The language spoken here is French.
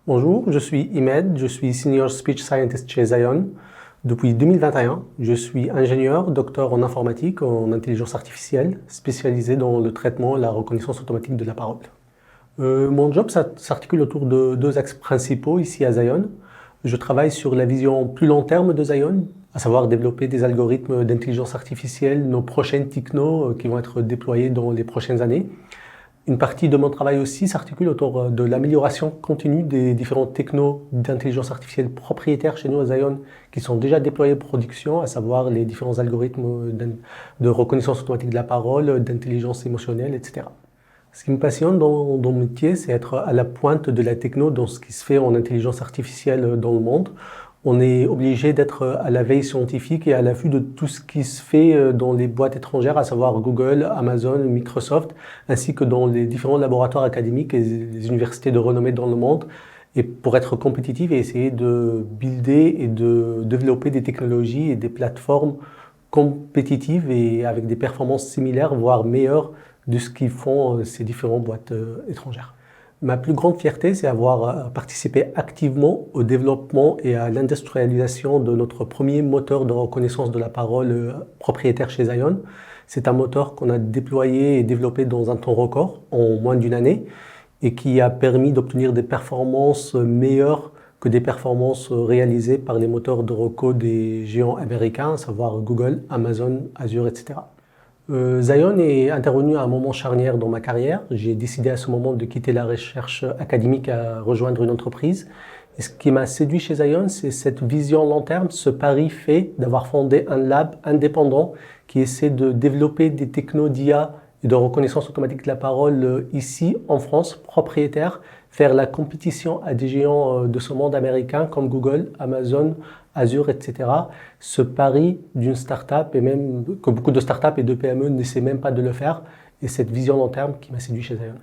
Bonjour, je suis Imed, je suis Senior Speech Scientist chez Zion. Depuis 2021, je suis ingénieur, docteur en informatique, en intelligence artificielle, spécialisé dans le traitement et la reconnaissance automatique de la parole. Mon job s'articule autour de deux axes principaux ici à Zion. Je travaille sur la vision plus long terme de Zion, à savoir développer des algorithmes d'intelligence artificielle, nos prochaines technos qui vont être déployés dans les prochaines années. Une partie de mon travail aussi s'articule autour de l'amélioration continue des différents technos d'intelligence artificielle propriétaires chez nous à Zion qui sont déjà déployés en production, à savoir les différents algorithmes de reconnaissance automatique de la parole, d'intelligence émotionnelle, etc. Ce qui me passionne dans mon métier, c'est être à la pointe de la techno dans ce qui se fait en intelligence artificielle dans le monde. On est obligé d'être à la veille scientifique et à l'affût de tout ce qui se fait dans les boîtes étrangères, à savoir Google, Amazon, Microsoft, ainsi que dans les différents laboratoires académiques et les universités de renommée dans le monde. Et pour être compétitif et essayer de builder et de développer des technologies et des plateformes compétitives et avec des performances similaires, voire meilleures de ce qu'ils font ces différentes boîtes étrangères. Ma plus grande fierté, c'est avoir participé activement au développement et à l'industrialisation de notre premier moteur de reconnaissance de la parole propriétaire chez Zion. C'est un moteur qu'on a déployé et développé dans un temps record, en moins d'une année, et qui a permis d'obtenir des performances meilleures que des performances réalisées par les moteurs de reco des géants américains, à savoir Google, Amazon, Azure, etc. Zion est intervenu à un moment charnière dans ma carrière. J'ai décidé à ce moment de quitter la recherche académique à rejoindre une entreprise. Et ce qui m'a séduit chez Zion, c'est cette vision long terme, ce pari fait d'avoir fondé un lab indépendant qui essaie de développer des technos d'IA et de reconnaissance automatique de la parole ici en France, propriétaire, faire la compétition à des géants de ce monde américain comme Google, Amazon, Azure, etc. Ce pari d'une start-up et même que beaucoup de start-up et de PME n'essaient même pas de le faire et cette vision long terme qui m'a séduit chez Zion.